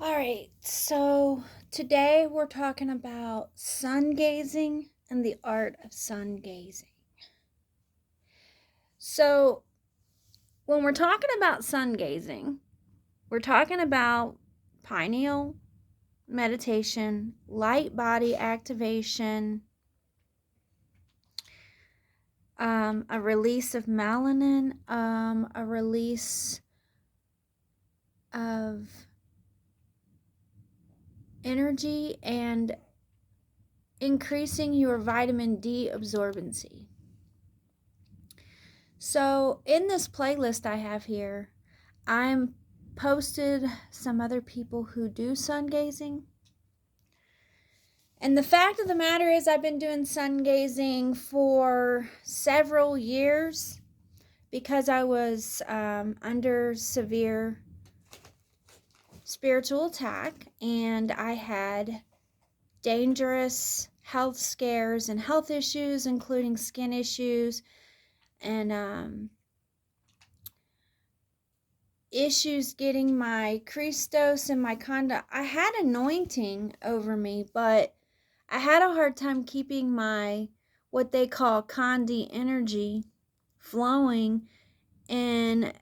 All right, so today we're talking about sun gazing and the art of sun gazing. So, when we're talking about sun gazing, we're talking about pineal meditation, light body activation, a release of melanin, a release of energy, and increasing your vitamin D absorbency. So in this playlist I have here, I'm posted some other people who do sun gazing. And the fact of the matter is I've been doing sun gazing for several years because I was under severe spiritual attack, and I had dangerous health scares and health issues, including skin issues and issues getting my Christos and my conda. I had anointing over me, but I had a hard time keeping my what they call Condi energy flowing and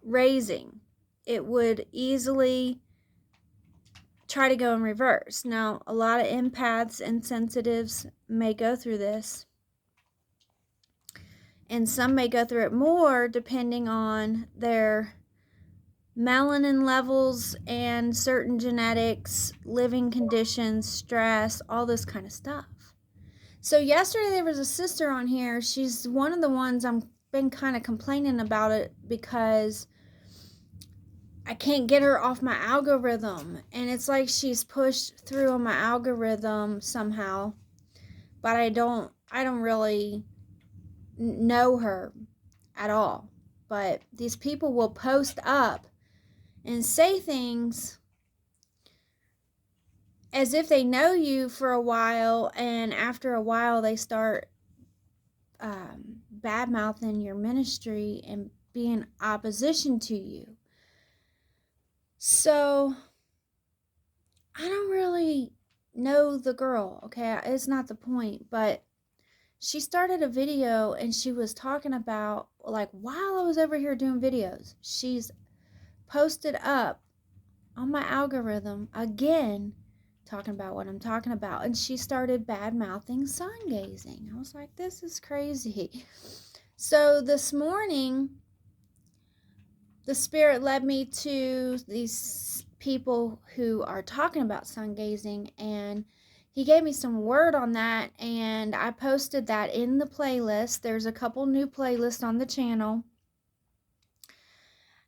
raising. It would easily try to go in reverse. Now, a lot of empaths and sensitives may go through this, and some may go through it more depending on their melanin levels and certain genetics, living conditions, stress, all this kind of stuff. So yesterday there was a sister on here. She's one of the ones I'm been kind of complaining about it because I can't get her off my algorithm, and it's like she's pushed through on my algorithm somehow, but I don't really know her at all. But these people will post up and say things as if they know you for a while, and after a while they start bad-mouthing your ministry and being opposition to you. So I don't really know the girl, okay? It's not the point, but she started a video and she was talking about, like, while I was over here doing videos, she's posted up on my algorithm again talking about what I'm talking about, and she started bad-mouthing sun gazing. I was like, this is crazy. So this morning the spirit led me to these people who are talking about sun gazing, and he gave me some word on that, and I posted that in the playlist. There's a couple new playlists on the channel.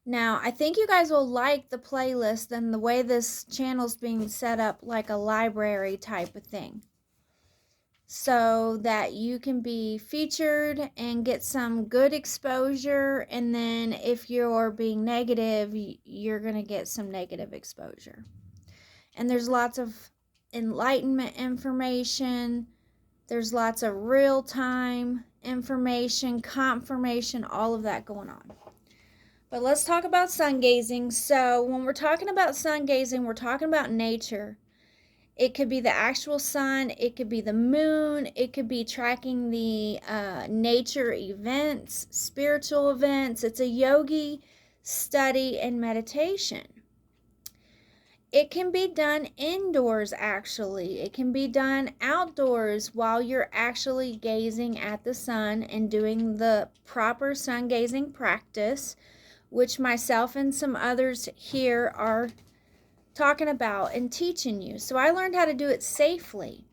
Now, I think you guys will like the playlist and the way this channel's being set up, like a library type of thing, so that you can be featured and get some good exposure, and then if you're being negative, you're going to get some negative exposure. And there's lots of enlightenment information, there's lots of real-time information, confirmation, all of that going on. But let's talk about sun gazing. So when we're talking about sun gazing, we're talking about nature. It could be the actual sun, it could be the moon, it could be tracking the nature events, spiritual events. It's a yogi study and meditation. It can be done indoors, actually. It can be done outdoors while you're actually gazing at the sun and doing the proper sun gazing practice, which myself and some others here are talking about and teaching you. So I learned how to do it safely.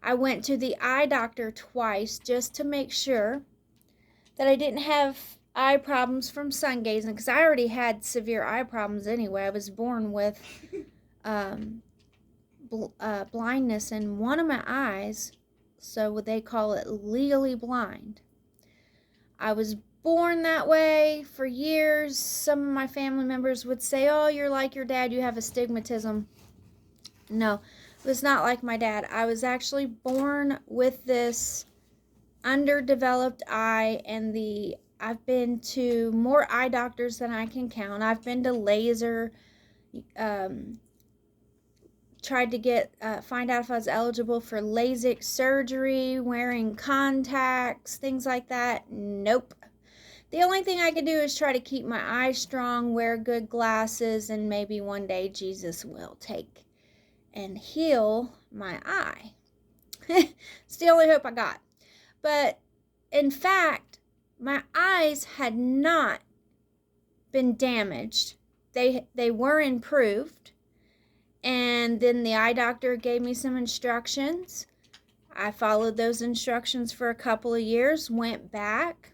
I went to the eye doctor twice just to make sure that I didn't have eye problems from sun gazing, because I already had severe eye problems anyway. I was born with blindness in one of my eyes, so they call it legally blind. I was born that way for years. Some of my family members would say, oh, you're like your dad, you have astigmatism. No, it was not like my dad. I was actually born with this underdeveloped eye, and I've been to more eye doctors than I can count. I've been to laser tried to find out if I was eligible for LASIK surgery, wearing contacts, things like that. Nope. The only thing I could do is try to keep my eyes strong, wear good glasses, and maybe one day Jesus will take and heal my eye. It's the only hope I got. But in fact, my eyes had not been damaged. They were improved. And then the eye doctor gave me some instructions. I followed those instructions for a couple of years, went back.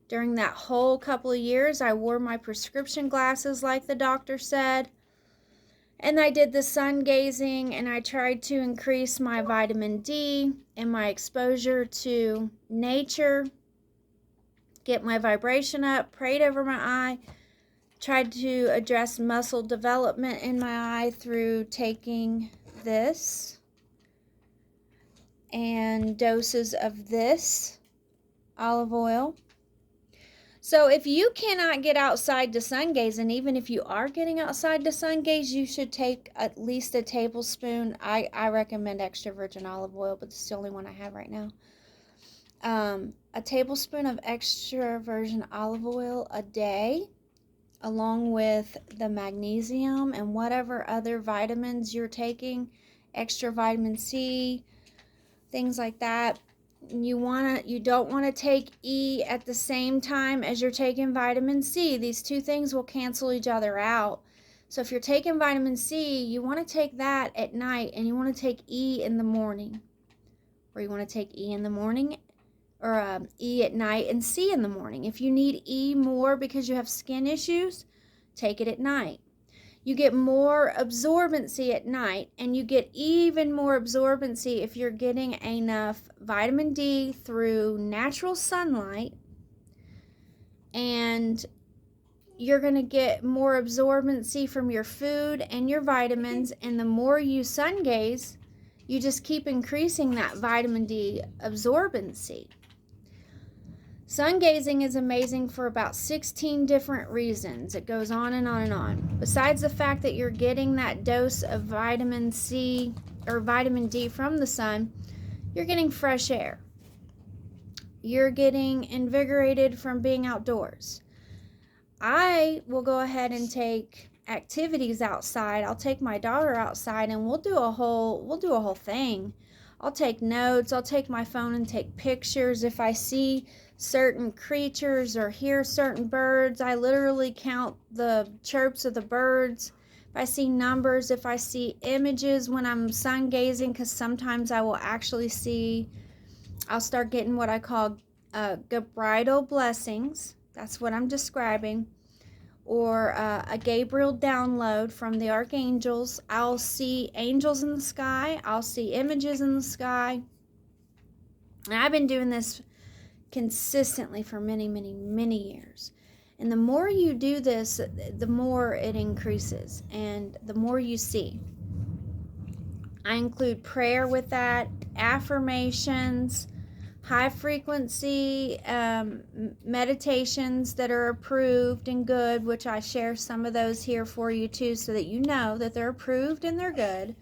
During that whole couple of years, I wore my prescription glasses like the doctor said. And I did the sun gazing, and I tried to increase my vitamin D and my exposure to nature, get my vibration up, prayed over my eye, tried to address muscle development in my eye through taking this and doses of this olive oil. So if you cannot get outside to sun gaze, and even if you are getting outside to sun gaze, you should take at least a tablespoon. I recommend extra virgin olive oil, but it's the only one I have right now. A tablespoon of extra virgin olive oil a day, along with the magnesium and whatever other vitamins you're taking, extra vitamin C, things like that. You don't want to take E at the same time as you're taking vitamin C. These two things will cancel each other out. So if you're taking vitamin C, you want to take that at night, and you want to take E in the morning. Or you want to take E in the morning, or E at night and C in the morning. If you need E more because you have skin issues, take it at night. You get more absorbency at night, and you get even more absorbency if you're getting enough vitamin D through natural sunlight, and you're going to get more absorbency from your food and your vitamins, and the more you sun gaze, you just keep increasing that vitamin D absorbency. Sun gazing is amazing for about 16 different reasons. It goes on and on and on. Besides the fact that you're getting that dose of vitamin C or vitamin D from the sun, you're getting fresh air. You're getting invigorated from being outdoors. I will go ahead and take activities outside. I'll take my daughter outside, and we'll do a whole thing. I'll take notes. I'll take my phone and take pictures. If I see certain creatures or hear certain birds, I literally count the chirps of the birds. If I see numbers, if I see images when I'm sun gazing, because sometimes I will actually I'll start getting what I call Gabriel blessings. That's what I'm describing. Or a Gabriel download from the archangels. I'll see angels in the sky. I'll see images in the sky. And I've been doing this consistently for many, many, many years. And the more you do this, the more it increases and the more you see. I include prayer with that, affirmations, high frequency meditations that are approved and good, which I share some of those here for you too, so that you know that they're approved and they're good.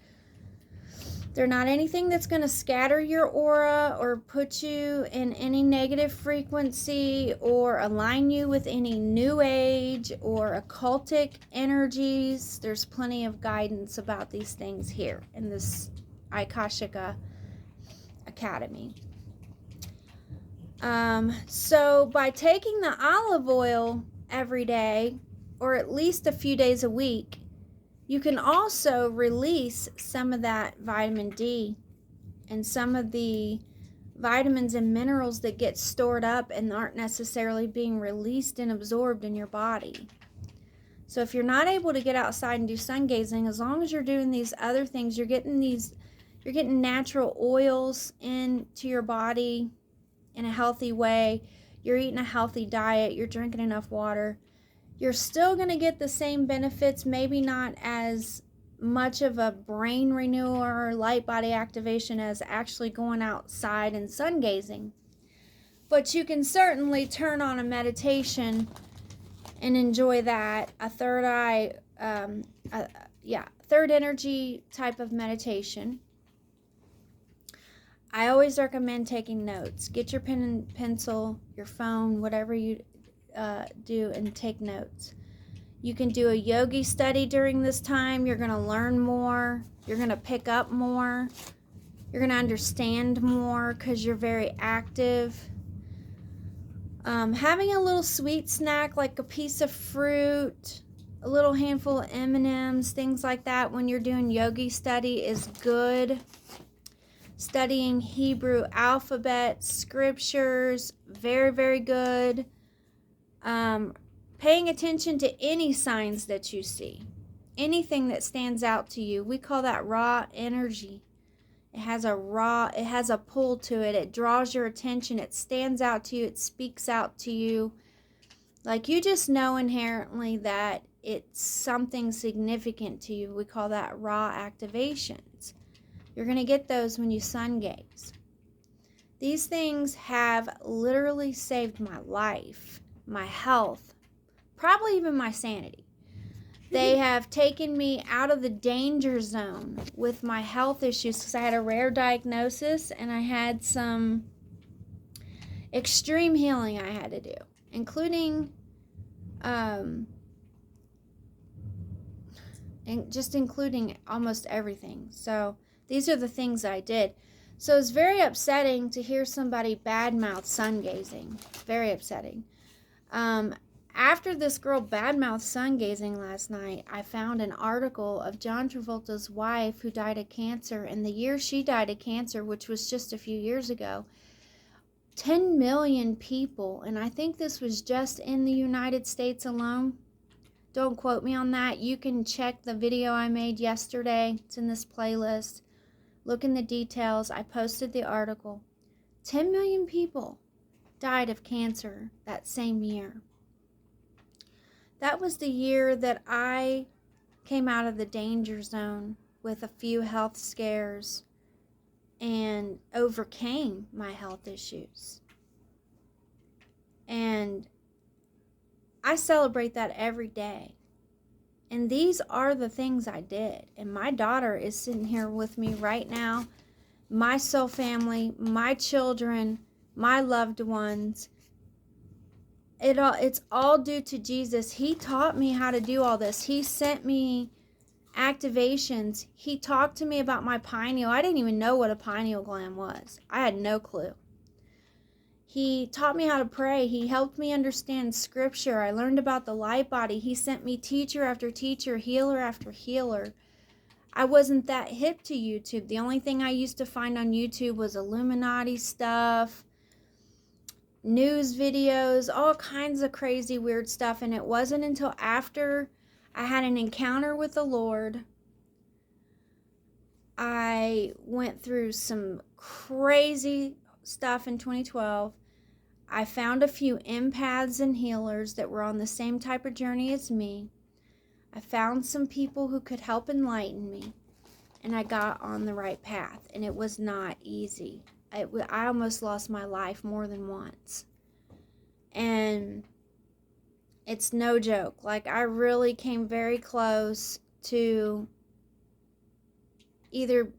They're not anything that's going to scatter your aura or put you in any negative frequency or align you with any new age or occultic energies. There's plenty of guidance about these things here in this Akashika Academy. So by taking the olive oil every day, or at least a few days a week, you can also release some of that vitamin D and some of the vitamins and minerals that get stored up and aren't necessarily being released and absorbed in your body. So if you're not able to get outside and do sun gazing, as long as you're doing these other things, you're getting natural oils into your body in a healthy way, you're eating a healthy diet, you're drinking enough water, you're still going to get the same benefits, maybe not as much of a brain renewal or light body activation as actually going outside and sun gazing. But you can certainly turn on a meditation and enjoy that. A third eye third energy type of meditation. I always recommend taking notes. Get your pen and pencil, your phone, whatever you do, and take notes. You can do a yogi study during this time. You're going to learn more. You're going to pick up more. You're going to understand more because you're very active. Having a little sweet snack like a piece of fruit, a little handful of M&Ms, things like that when you're doing yogi study is good. Studying Hebrew alphabet, scriptures, very, very good. Paying attention to any signs that you see. Anything that stands out to you. We call that raw energy. It has a pull to it. It draws your attention. It stands out to you. It speaks out to you. Like you just know inherently that it's something significant to you. We call that raw activations. You're going to get those when you sun gaze. These things have literally saved my life, my health, probably even my sanity. They have taken me out of the danger zone with my health issues because I had a rare diagnosis and I had some extreme healing I had to do, including including almost everything. So these are the things I did. So it's very upsetting to hear somebody badmouth sun gazing. Very upsetting. After this girl badmouthed sun gazing last night, I found an article of John Travolta's wife who died of cancer. And the year she died of cancer, which was just a few years ago, 10 million people, and I think this was just in the United States alone. Don't quote me on that. You can check the video I made yesterday. It's in this playlist. Look in the details. I posted the article. 10 million people died of cancer that same year. That was the year that I came out of the danger zone with a few health scares and overcame my health issues. And I celebrate that every day. And these are the things I did. And my daughter is sitting here with me right now. My soul family, my children, my loved ones. It's all due to Jesus. He taught me how to do all this. He sent me activations. He talked to me about my pineal. I didn't even know what a pineal gland was. I had no clue. He taught me how to pray. He helped me understand scripture. I learned about the Lightbody. He sent me teacher after teacher, healer after healer. I wasn't that hip to YouTube. The only thing I used to find on YouTube was Illuminati stuff, news videos, all kinds of crazy weird stuff. And it wasn't until after I had an encounter with the Lord, I went through some crazy stuff in 2012. I found a few empaths and healers that were on the same type of journey as me. I found some people who could help enlighten me, and I got on the right path, and it was not easy. I almost lost my life more than once, and it's no joke. Like, I really came very close to either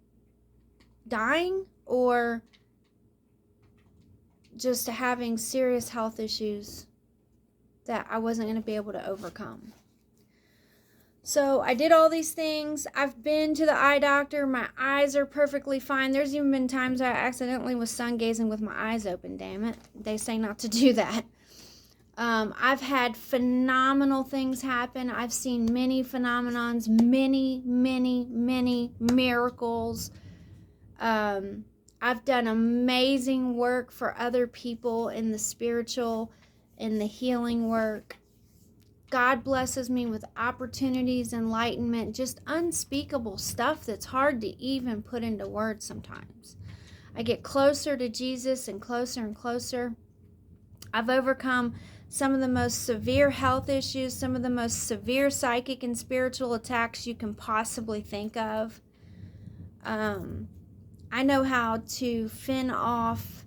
dying or just having serious health issues that I wasn't going to be able to overcome. So I did all these things. I've been to the eye doctor. My eyes are perfectly fine. There's even been times I accidentally was sun gazing with my eyes open, damn it. They say not to do that. I've had phenomenal things happen. I've seen many phenomenons, many, many, many miracles. I've done amazing work for other people in the spiritual, in the healing work. God blesses me with opportunities, enlightenment, just unspeakable stuff that's hard to even put into words sometimes. I get closer to Jesus and closer and closer. I've overcome some of the most severe health issues, some of the most severe psychic and spiritual attacks you can possibly think of. I know how to fend off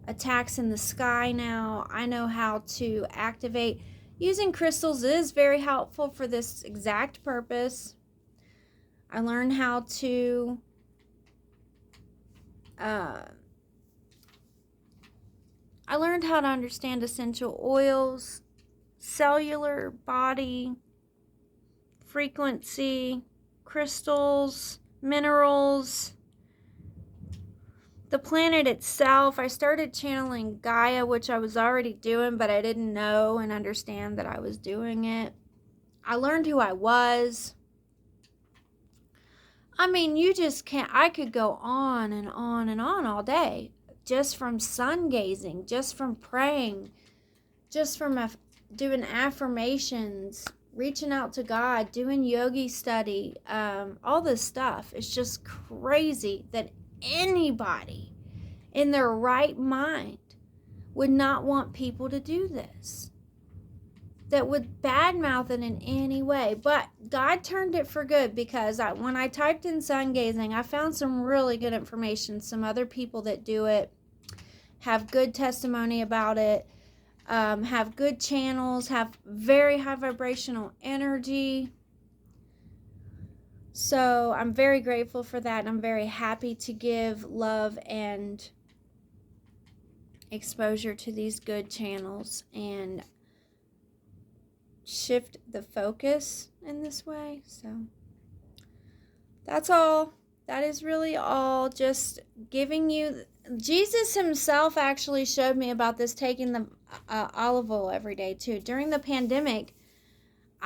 attacks in the sky now. I know how to activate. using crystals is very helpful for this exact purpose. I learned how to understand essential oils, cellular, body, frequency, crystals, minerals, the planet itself. I started channeling Gaia, which I was already doing, but I didn't know and understand that I was doing it. I learned who I was. I mean, you just can't, I could go on and on and on all day, just from sun gazing, just from praying, just from doing affirmations, reaching out to God, doing yogi study, all this stuff. It's just crazy that anybody in their right mind would not want people to do this, that would badmouth it in any way. But God turned it for good, because when I typed in sun gazing, I found some really good information. Some other people that do it have good testimony about it, have good channels, have very high vibrational energy. So I'm very grateful for that, and I'm very happy to give love and exposure to these good channels and shift the focus in this way. So that's all. That is really all. Just giving you, Jesus himself actually showed me about this, taking the olive oil every day too. During the pandemic,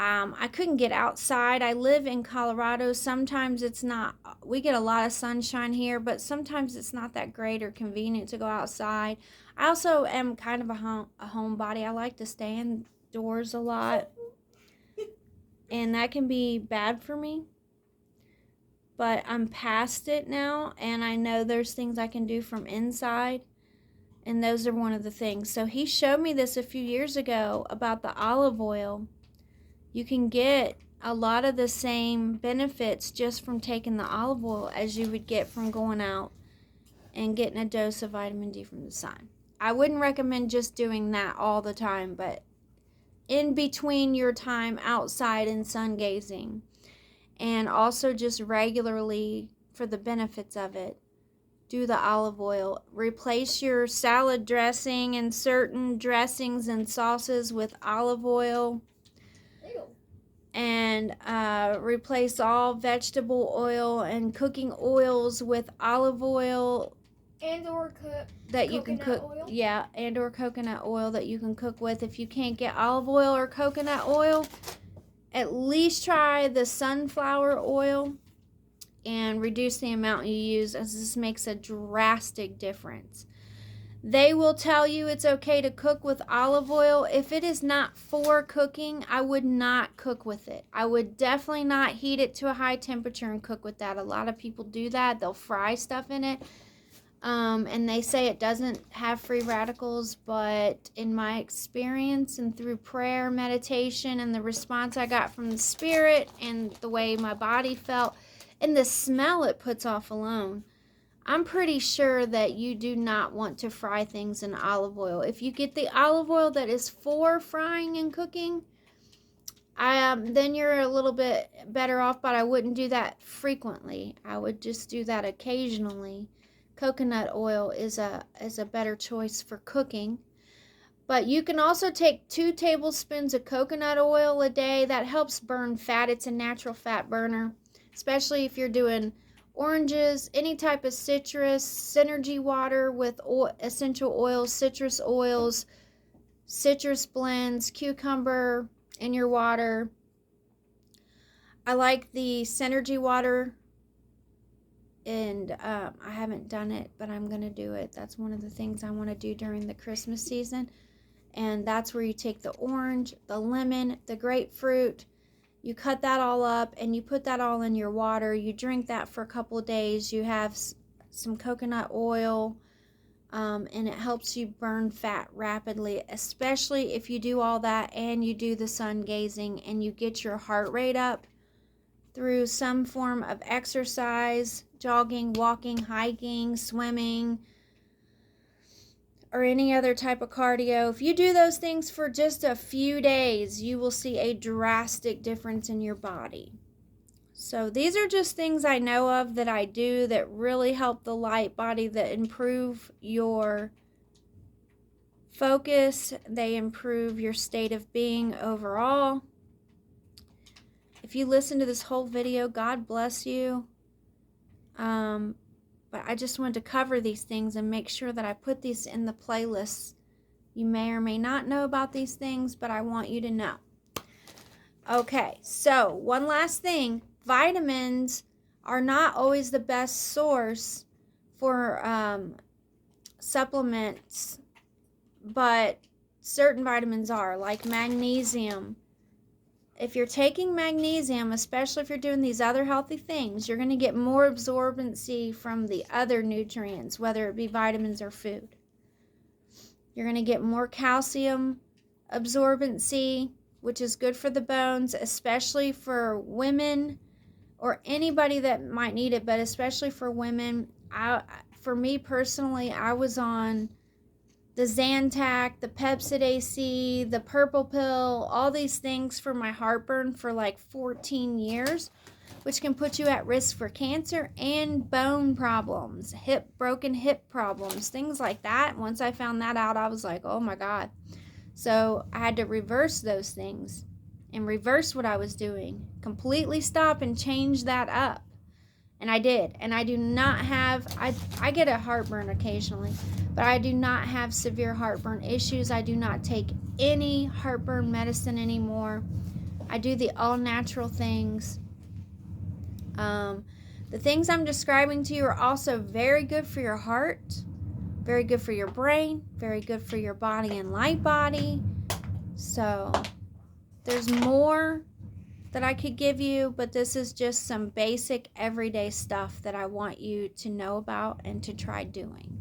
I couldn't get outside. I live in Colorado. Sometimes it's not, we get a lot of sunshine here, but sometimes it's not that great or convenient to go outside. I also am kind of a homebody. I like to stay indoors a lot, and that can be bad for me. But I'm past it now, and I know there's things I can do from inside, and those are one of the things. So he showed me this a few years ago about the olive oil. You can get a lot of the same benefits just from taking the olive oil as you would get from going out and getting a dose of vitamin D from the sun. I wouldn't recommend just doing that all the time, but in between your time outside and sun gazing, and also just regularly for the benefits of it, do the olive oil. Replace your salad dressing and certain dressings and sauces with olive oil. And replace all vegetable oil and cooking oils with olive oil, and or that you can cook. Oil. Yeah, and or coconut oil that you can cook with. If you can't get olive oil or coconut oil, at least try the sunflower oil and reduce the amount you use, as this makes a drastic difference. They will tell you it's okay to cook with olive oil. If it is not for cooking, I would not cook with it. I would definitely not heat it to a high temperature and cook with that. A lot of people do that. They'll fry stuff in it. And they say it doesn't have free radicals, but in my experience and through prayer, meditation, and the response I got from the spirit and the way my body felt and the smell it puts off alone, I'm pretty sure that you do not want to fry things in olive oil. If you get the olive oil that is for frying and cooking, then you're a little bit better off, but I wouldn't do that frequently. I would just do that occasionally. Coconut oil is a better choice for cooking. But you can also take 2 tablespoons of coconut oil a day. That helps burn fat. It's a natural fat burner, especially if you're doing oranges, any type of citrus, synergy water with essential oils, citrus blends, cucumber in your water. I like the synergy water, and I haven't done it, but I'm going to do it. That's one of the things I want to do during the Christmas season. And that's where you take the orange, the lemon, the grapefruit, you cut that all up and you put that all in your water. You drink that for a couple of days. You have some coconut oil, and it helps you burn fat rapidly, especially if you do all that and you do the sun gazing and you get your heart rate up through some form of exercise, jogging, walking, hiking, swimming, or any other type of cardio, if you do those things for just a few days, you will see a drastic difference in your body. So these are just things I know of that I do that really help the Lightbody, that improve your focus, they improve your state of being overall. If you listen to this whole video, God bless you. But I just wanted to cover these things and make sure that I put these in the playlists. You may or may not know about these things, but I want you to know. Okay, so one last thing. Vitamins are not always the best source for supplements, but certain vitamins are, like magnesium. If you're taking magnesium, especially if you're doing these other healthy things, you're going to get more absorbency from the other nutrients, whether it be vitamins or food. You're going to get more calcium absorbency, which is good for the bones, especially for women or anybody that might need it, but especially for women. For me personally, I was on the Zantac, the Pepcid AC, the purple pill, all these things for my heartburn for like 14 years, which can put you at risk for cancer and bone problems, broken hip problems, things like that. Once I found that out, I was like, oh my God. So I had to reverse those things and reverse what I was doing, completely stop and change that up. And I did. And I do not have, I get a heartburn occasionally, but I do not have severe heartburn issues. I do not take any heartburn medicine anymore. I do the all-natural things. The things I'm describing to you are also very good for your heart, very good for your brain, very good for your body and Lightbody. So there's more that I could give you, but this is just some basic everyday stuff that I want you to know about and to try doing.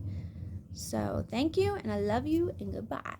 So thank you, and I love you, and goodbye.